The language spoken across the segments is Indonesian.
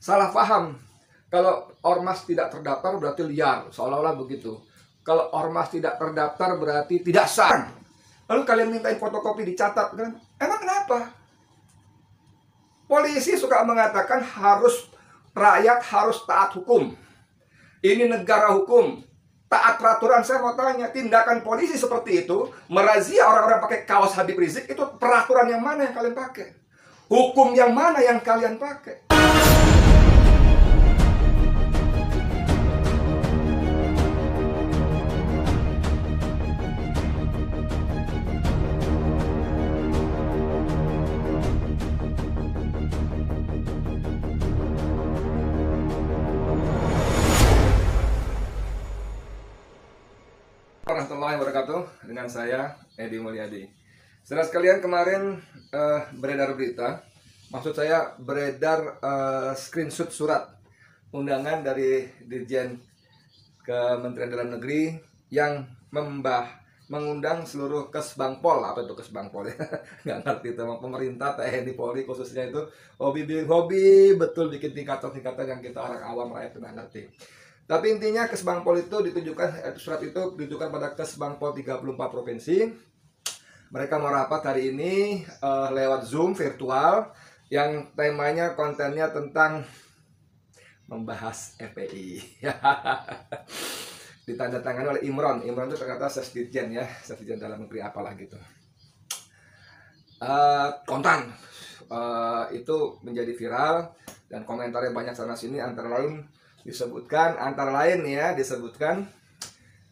salah paham. Kalau ormas tidak terdaftar berarti liar, seolah-olah begitu. Kalau ormas tidak terdaftar berarti tidak sah. Lalu kalian mintain fotokopi dicatat, kan? Emang kenapa? Polisi suka mengatakan rakyat harus taat hukum. Ini negara hukum, taat peraturan. Saya mau tanya, tindakan polisi seperti itu, merazia orang-orang pakai kaos Habib Rizik, itu peraturan yang mana yang kalian pakai? Hukum yang mana yang kalian pakai? Warahmatullahi wabarakatuh. Dengan saya Edi Mulyadi. Saudara sekalian, kemarin beredar berita, maksud saya beredar screenshot surat undangan dari Dirjen Kementerian Dalam Negeri yang mengundang seluruh Kesbangpol. Apa itu Kesbangpol ya? Nggak ngerti itu. Pemerintah, TNI, Polri khususnya itu hobi betul bikin tingkatan-tingkatan yang kita orang awam rakyat nggak ngerti. Tapi intinya Kesbangpol itu surat itu ditujukan pada Kesbangpol 34 provinsi. Mereka mau rapat hari ini lewat Zoom virtual yang temanya, kontennya tentang membahas FPI. Ditandatangani oleh Imron. Imron itu ternyata Sesdirjen ya, Sesdirjen Dalam Negeri apalah gitu. Konten itu menjadi viral dan komentarnya banyak sana sini, antara lain disebutkan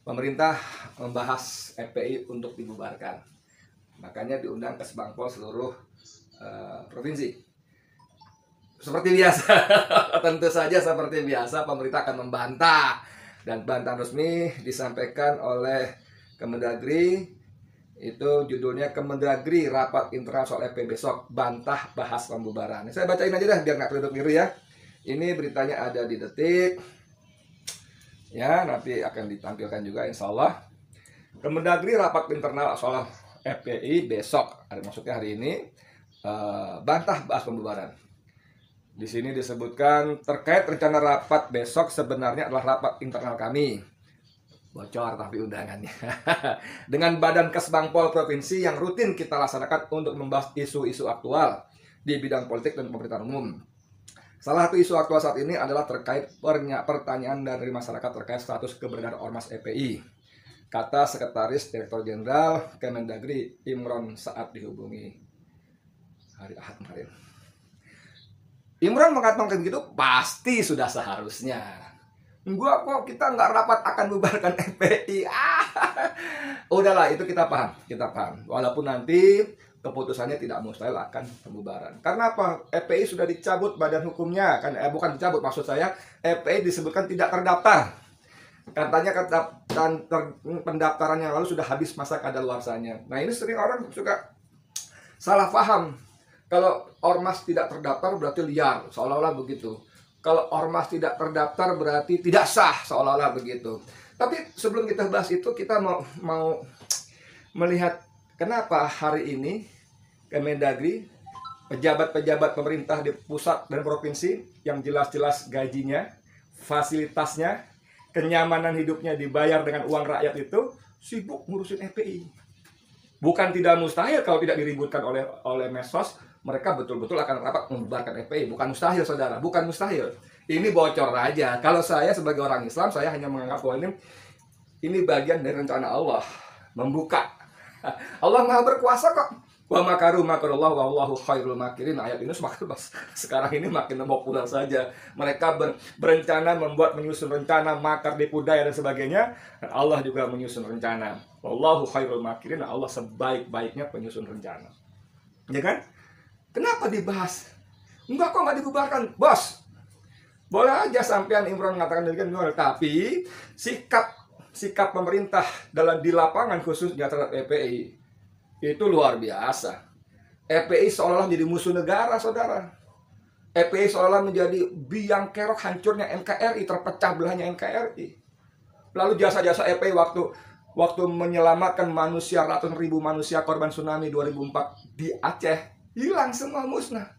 pemerintah membahas FPI untuk dibubarkan. Makanya diundang Kesbangpol seluruh provinsi. Seperti biasa, tentu saja seperti biasa pemerintah akan membantah, dan bantahan resmi disampaikan oleh Kemendagri. Itu judulnya Kemendagri rapat internal soal FPI besok, bantah bahas pembubaran. Saya bacain aja dah biar nggak keliru ya. Ini beritanya ada di Detik. Ya, nanti akan ditampilkan juga insya Allah. Kemendagri rapat internal soal FPI besok, maksudnya hari ini, bantah bahas pembubaran. Di sini disebutkan terkait rencana rapat besok sebenarnya adalah rapat internal kami. Bocor tapi undangannya. Dengan Badan Kesbangpol Provinsi yang rutin kita laksanakan untuk membahas isu-isu aktual di bidang politik dan pemerintahan umum. Salah satu isu aktual saat ini adalah terkait pertanyaan dari masyarakat terkait status keberadaan Ormas FPI, kata Sekretaris Direktur Jenderal Kemendagri Imron saat dihubungi hari Ahad kemarin. Imron mengatakan gitu, pasti sudah seharusnya. Kita nggak rapat akan bubarkan FPI. Udahlah, itu kita paham. Walaupun nanti keputusannya tidak mustahil akan pembubaran. Karena apa? FPI sudah dicabut badan hukumnya, kan? Bukan dicabut, maksud saya FPI disebutkan tidak terdaftar. Katanya pendaftaran yang lalu sudah habis masa kadaluarsanya. Nah, ini sering orang suka salah paham. Kalau ormas tidak terdaftar berarti liar, seolah-olah begitu. Kalau ormas tidak terdaftar berarti tidak sah, seolah-olah begitu. Tapi sebelum kita bahas itu, kita mau melihat kenapa hari ini Kemendagri, pejabat-pejabat pemerintah di pusat dan provinsi yang jelas-jelas gajinya, fasilitasnya, kenyamanan hidupnya dibayar dengan uang rakyat itu sibuk ngurusin FPI. Bukan tidak mustahil kalau tidak diributkan oleh medsos, mereka betul-betul akan rapat membubarkan FPI. Bukan mustahil, saudara, bukan mustahil. Ini bocor aja. Kalau saya sebagai orang Islam, saya hanya menganggap bahwa ini bagian dari rencana Allah membuka. Allah Maha berkuasa kok. Wa makaru makarullah wallahu khairul makirin. Ayat ini sekarang ini makin populer saja. Mereka berencana, menyusun rencana, makar, tipu daya dan sebagainya. Dan Allah juga menyusun rencana. Wallahu khairul makirin. Allah sebaik-baiknya penyusun rencana. Ya kan? Kenapa dibahas? Enggak kok, nggak dibubarkan, bos. Boleh aja sampean Imron mengatakan demikian, tapi sikap pemerintah di lapangan khususnya terhadap FPI itu luar biasa. FPI seolah-olah menjadi musuh negara, saudara. FPI seolah-olah menjadi biang kerok hancurnya NKRI, terpecah belahnya NKRI. Lalu jasa-jasa FPI waktu menyelamatkan ratusan ribu manusia korban tsunami 2004 di Aceh, hilang semua, musnah.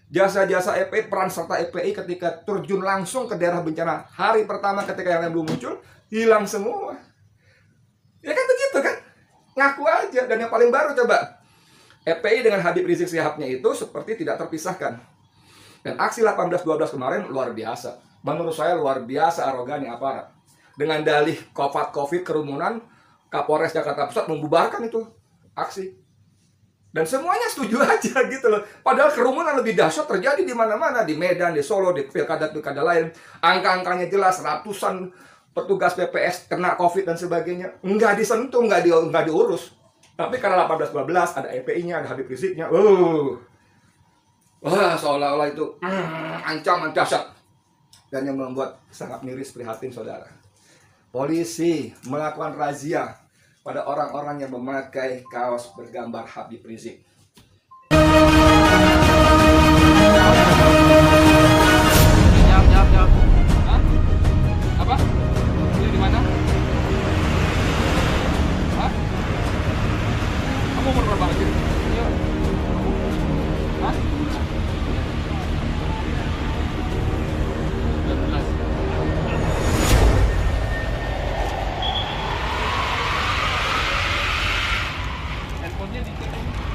Jasa-jasa FPI, peran serta FPI ketika terjun langsung ke daerah bencana. Hari pertama ketika yang lain belum muncul, hilang semua. Ya kan begitu kan? Ngaku aja. Dan yang paling baru coba, FPI dengan Habib Rizik Sihabnya itu seperti tidak terpisahkan. Dan aksi 18-12 kemarin luar biasa. Menurut saya luar biasa arogannya aparat. Dengan dalih COVID kerumunan, Kapolres Jakarta Pusat membubarkan itu aksi. Dan semuanya setuju aja gitu loh. Padahal kerumunan lebih dahsyat terjadi di mana-mana, di Medan, di Solo, di pilkada-pilkada lain. Angka-angkanya jelas, ratusan petugas PPS kena COVID dan sebagainya. Nggak disentuh, nggak diurus. Tapi karena 18-12 ada FPI-nya, ada Habib Riziknya. Wah, seolah-olah itu ancaman dahsyat. Dan yang membuat sangat miris prihatin saudara. Polisi melakukan razia pada orang-orang yang memakai kaos bergambar Habib Rizik. Jawab. Hah? Apa? Ini di mana? Hah? Kamu umur berapa lagi? Iya. Hah?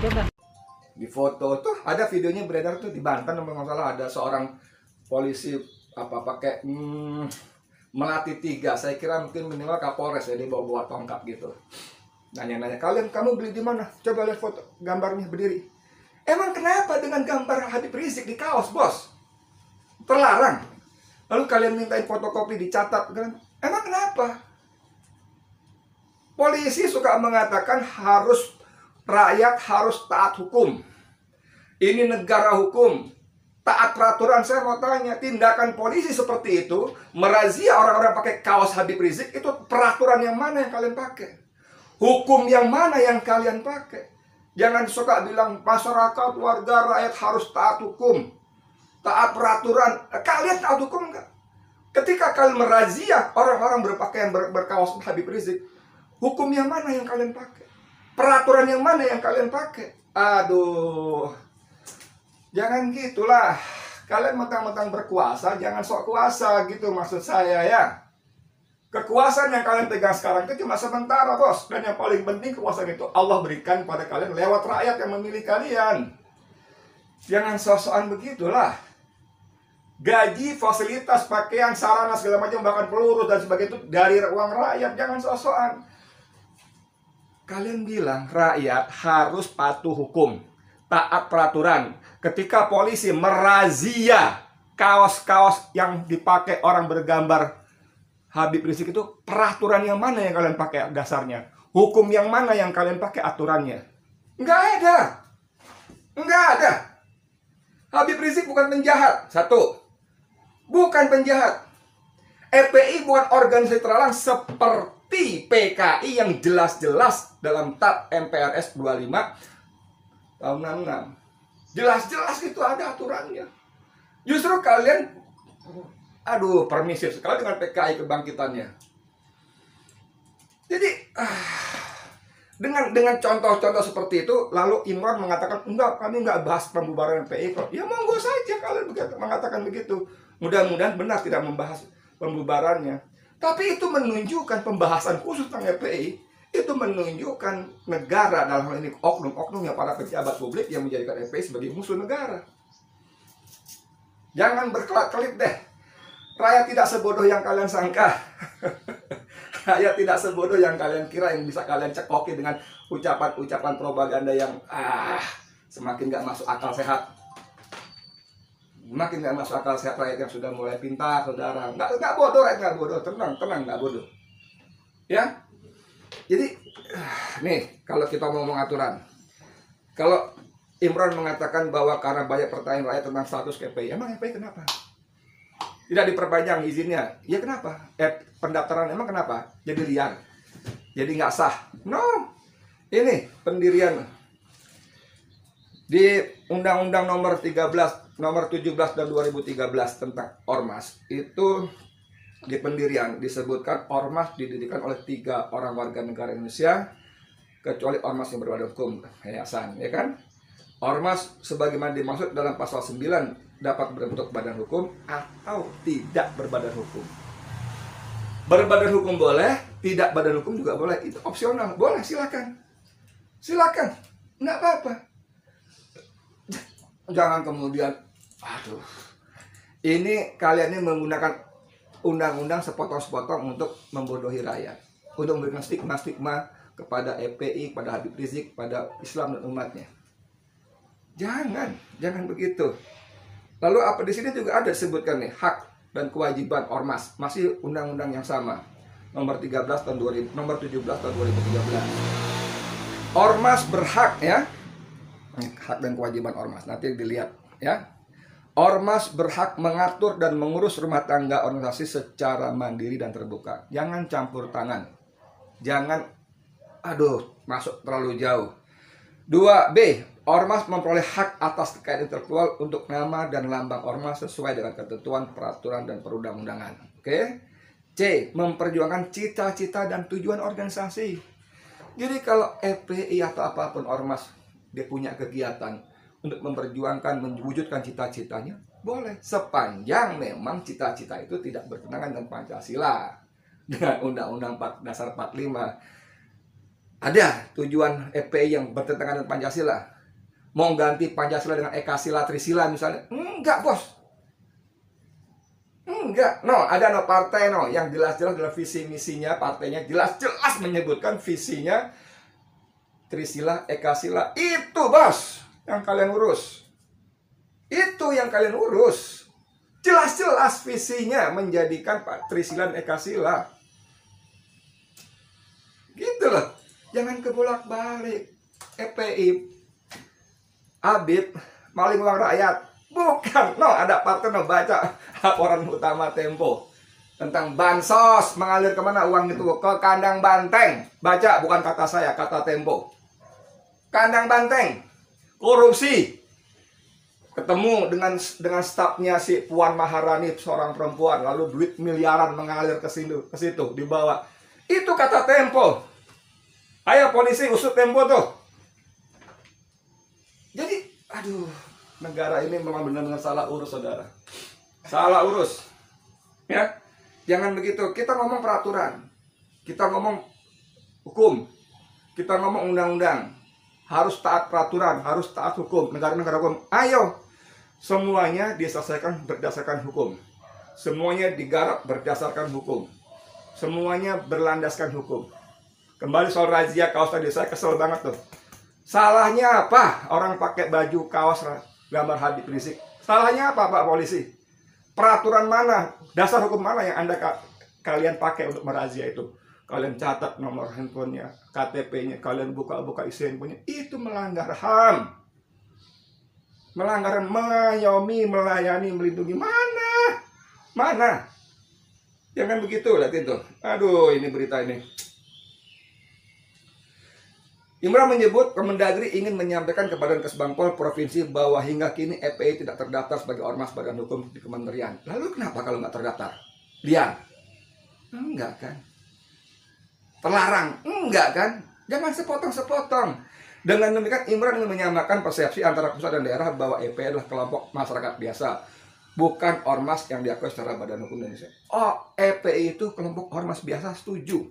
19. Di foto tuh ada videonya beredar tuh di Banten, kalau nggak salah ada seorang polisi pakai melati 3. Saya kira mungkin minimal Kapolres ya, dia bawa tongkat gitu. Nanya-nanya, kamu beli di mana? Coba lihat foto gambarnya berdiri. Emang kenapa dengan gambar Habib Rizik di kaos, bos? Terlarang. Lalu kalian mintain fotokopi dicatat kan? Emang kenapa? Polisi suka mengatakan rakyat harus taat hukum. Ini negara hukum, taat peraturan. Saya mau tanya, tindakan polisi seperti itu, merazia orang-orang pakai kaos Habib Rizik, itu peraturan yang mana yang kalian pakai? Hukum yang mana yang kalian pakai? Jangan suka bilang masyarakat, warga, rakyat harus taat hukum, taat peraturan. Kalian taat hukum enggak? Ketika kalian merazia orang-orang berpakaian berkaos Habib Rizik, hukum yang mana yang kalian pakai? Peraturan yang mana yang kalian pakai? Aduh, jangan gitulah. Kalian mentang-mentang berkuasa, jangan sok kuasa gitu maksud saya ya. Kekuasaan yang kalian pegang sekarang itu cuma sementara, bos. Dan yang paling penting kekuasaan itu Allah berikan pada kalian lewat rakyat yang memilih kalian. Jangan sok-sokan begitulah. Gaji, fasilitas, pakaian, sarana segala macam, bahkan peluru dan sebagainya itu dari uang rakyat. Jangan sok-sokan. Kalian bilang rakyat harus patuh hukum, taat peraturan. Ketika polisi merazia kaos-kaos yang dipakai orang bergambar Habib Rizik, itu peraturan yang mana yang kalian pakai dasarnya? Hukum yang mana yang kalian pakai aturannya? Nggak ada. Nggak ada. Habib Rizik bukan penjahat. Satu, bukan penjahat. FPI bukan organisasi terlarang seperti PKI yang jelas-jelas dalam TAP MPRS 25 tahun 66. Jelas-jelas itu ada aturannya. Justru kalian permisif sekali dengan PKI kebangkitannya. Jadi dengan contoh-contoh seperti itu, lalu Imran mengatakan enggak, kami enggak bahas pembubaran PKI kok. Ya monggo saja kalian mengatakan begitu. Mudah-mudahan benar tidak membahas pembubarannya. Tapi itu menunjukkan pembahasan khusus tentang FPI, itu menunjukkan negara, dalam hal ini oknum-oknum yang para pejabat publik yang menjadikan FPI sebagai musuh negara. Jangan berkelit-kelit deh. Rakyat tidak sebodoh yang kalian sangka. Rakyat tidak sebodoh yang kalian kira, yang bisa kalian cekoki dengan ucapan-ucapan propaganda yang semakin gak masuk akal sehat. Makin gak masuk akal sehat rakyat yang sudah mulai pintar, saudara. Nggak bodoh, rakyat nggak bodoh. Tenang, nggak bodoh. Ya, jadi nih kalau kita mau aturan, kalau Imran mengatakan bahwa karena banyak pertanyaan rakyat tentang status KPI, emang KPI kenapa? Tidak diperpanjang izinnya, ya kenapa? Pendaftaran emang kenapa? Jadi liar, jadi nggak sah. No, ini pendirian di Undang-Undang nomor 17 dan 2013 tentang Ormas itu, di pendirian disebutkan Ormas didirikan oleh 3 orang warga negara Indonesia kecuali Ormas yang berbadan hukum, yayasan, ya kan? Ormas sebagaimana dimaksud dalam pasal 9 dapat berbentuk badan hukum atau tidak berbadan hukum. Berbadan hukum boleh, tidak badan hukum juga boleh. Itu opsional, boleh, silakan. Silakan, nggak apa-apa. Jangan kemudian, aduh, ini kalian ini menggunakan undang-undang sepotong-sepotong untuk membodohi rakyat, untuk memberikan stigma-stigma kepada FPI, kepada Habib Rizik, kepada Islam dan umatnya. Jangan begitu. Lalu apa di sini juga ada sebutkan nih, hak dan kewajiban ormas, masih undang-undang yang sama, nomor 13 tahun 2000, nomor 17 tahun 2013. Ormas berhak, ya, hak dan kewajiban ormas. Nanti dilihat, ya. Ormas berhak mengatur dan mengurus rumah tangga organisasi secara mandiri dan terbuka. Jangan campur tangan. Jangan, masuk terlalu jauh. 2B, ormas memperoleh hak atas kekayaan intelektual untuk nama dan lambang ormas sesuai dengan ketentuan peraturan dan perundang-undangan. Oke. C, memperjuangkan cita-cita dan tujuan organisasi. Jadi kalau FPI atau apapun ormas dia punya kegiatan untuk memperjuangkan, mewujudkan cita-citanya, boleh. Sepanjang memang cita-cita itu tidak bertentangan dengan Pancasila, dengan Undang-Undang Dasar 45. Ada tujuan FPI yang bertentangan dengan Pancasila. Mau ganti Pancasila dengan Ekasila, Trisila misalnya. Enggak, bos. Enggak. Ada partai yang jelas-jelas dalam visi misinya, partainya jelas-jelas menyebutkan visinya Trisila, Ekasila. Itu, bos, yang kalian urus. Itu yang kalian urus. Jelas-jelas visinya menjadikan Trisila dan Ekasila. Gitu loh. Jangan kebolak-balik. FPI, Habib, maling uang rakyat. Bukan. Ada partai baca laporan utama Tempo tentang bansos mengalir kemana uang itu, ke kandang banteng. Baca, bukan kata saya, kata Tempo. Kandang banteng, korupsi. Ketemu dengan stafnya si Puan Maharani, seorang perempuan, lalu duit miliaran mengalir ke situ dibawa. Itu kata Tempo. Ayo polisi usut Tempo tuh. Jadi, negara ini memang benar-benar salah urus, saudara. Salah urus. Ya, jangan begitu. Kita ngomong peraturan, kita ngomong hukum, kita ngomong undang-undang. Harus taat peraturan, harus taat hukum. Negara-negara hukum. Ayo, semuanya diselesaikan berdasarkan hukum. Semuanya digarap berdasarkan hukum. Semuanya berlandaskan hukum. Kembali soal razia kaos tadi, saya kesel banget tuh. Salahnya apa orang pakai baju kaos gambar Habib Rizik? Salahnya apa, Pak Polisi? Peraturan mana, dasar hukum mana yang kalian pakai untuk merazia itu? Kalian catat nomor handphonenya, KTP-nya, kalian buka isi handphonenya. Itu melanggar HAM. Melanggar mengayomi, melayani, melindungi. Mana? Jangan begitu, lihat itu. Ini berita ini. Imran menyebut Kemendagri ingin menyampaikan kepada Kesbangpol Provinsi bahwa hingga kini FPI tidak terdaftar sebagai ormas badan hukum di kementerian. Lalu kenapa kalau nggak terdaftar? Liar? Enggak kan? Terlarang? Enggak kan? Jangan sepotong-sepotong. Dengan demikian Imran ingin menyamakan persepsi antara pusat dan daerah bahwa FPI adalah kelompok masyarakat biasa, bukan ormas yang diakui secara badan hukum Indonesia. FPI itu kelompok ormas biasa, setuju.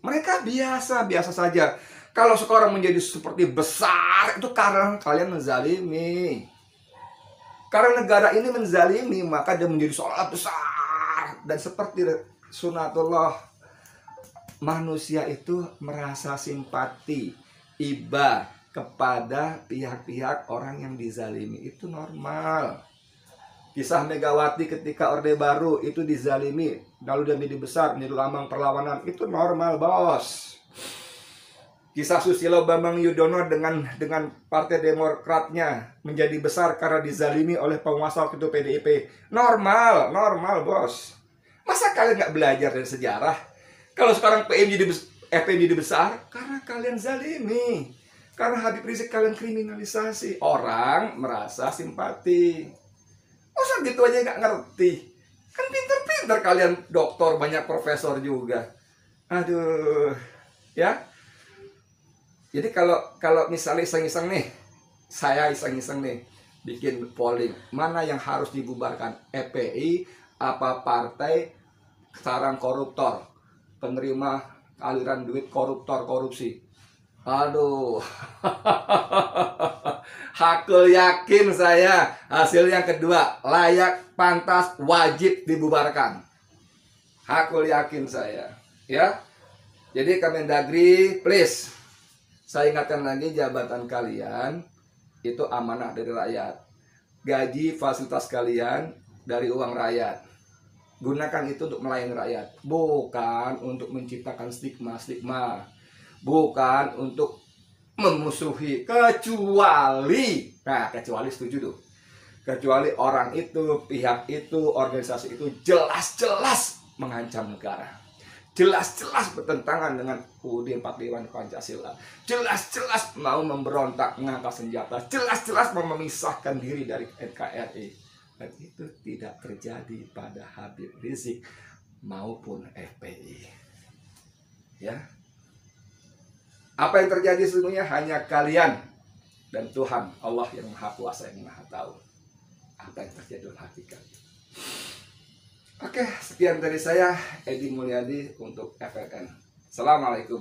Mereka biasa saja. Kalau sekarang menjadi seperti besar, itu karena kalian menzalimi. Karena negara ini menzalimi, maka dia menjadi seolah besar. Dan seperti sunatullah, manusia itu merasa simpati, iba kepada pihak-pihak orang yang dizalimi. Itu normal. Kisah Megawati ketika Orde Baru itu dizalimi, lalu dia menjadi besar, menjadi lambang perlawanan. Itu normal, bos. Kisah Susilo Bambang Yudhoyono dengan Partai Demokratnya menjadi besar karena dizalimi oleh penguasa waktu itu PDIP. Normal, bos. Masa kalian nggak belajar dari sejarah? Kalau sekarang FPI jadi besar, karena kalian zalimi. Karena Habib Rizik kalian kriminalisasi. Orang merasa simpati. Masa gitu aja nggak ngerti? Kan pinter-pinter kalian, doktor, banyak profesor juga. Ya. Jadi kalau misalnya iseng-iseng nih, Saya iseng-iseng nih bikin polling, mana yang harus dibubarkan, FPI apa partai sarang koruptor, penerima aliran duit koruptor korupsi. Aduh, hakul yakin saya hasil yang kedua, layak, pantas, wajib dibubarkan. Hakul yakin saya, ya. Jadi Kemendagri, please, saya ingatkan lagi, jabatan kalian itu amanah dari rakyat. Gaji fasilitas kalian dari uang rakyat. Gunakan itu untuk melayani rakyat, bukan untuk menciptakan stigma-stigma, bukan untuk memusuhi, kecuali, nah kecuali setuju tuh, kecuali orang itu, pihak itu, organisasi itu jelas-jelas mengancam negara, jelas-jelas bertentangan dengan UUD 45 Pancasila, jelas-jelas mau memberontak, mengangkat senjata, jelas-jelas mau memisahkan diri dari NKRI. Dan itu tidak terjadi pada Habib Rizik maupun FPI. Ya, apa yang terjadi sesungguhnya hanya kalian dan Tuhan Allah yang Maha Kuasa, yang Maha Tahu apa yang terjadi dalam hati kalian. Oke, sekian dari saya, Edi Mulyadi untuk FLN. Assalamualaikum.